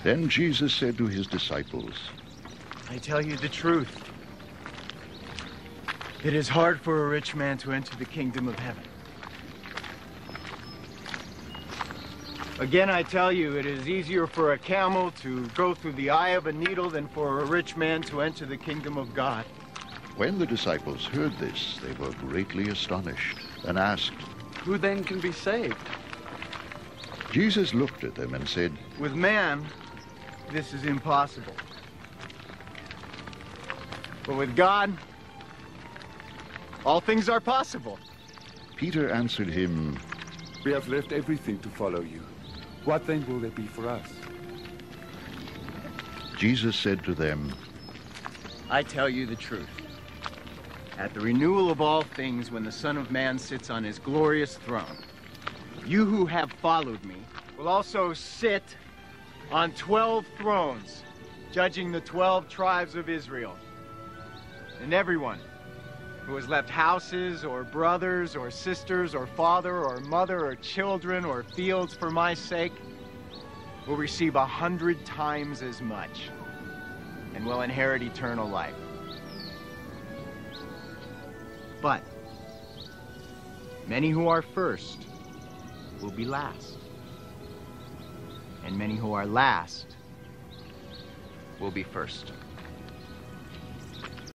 Then Jesus said to his disciples, I tell you the truth. It is hard for a rich man to enter the kingdom of heaven. Again, I tell you, it is easier for a camel to go through the eye of a needle than for a rich man to enter the kingdom of God. When the disciples heard this, they were greatly astonished and asked, Who then can be saved? Jesus looked at them and said, With man, this is impossible. But with God, all things are possible. Peter answered him, We have left everything to follow you. What then will there be for us? Jesus said to them, I tell you the truth. At the renewal of all things, when the Son of Man sits on his glorious throne, you who have followed me will also sit on 12 thrones, judging the 12 tribes of Israel. And everyone who has left houses or brothers or sisters or father or mother or children or fields for my sake will receive 100 times as much and will inherit eternal life. But many who are first will be last, and many who are last will be first.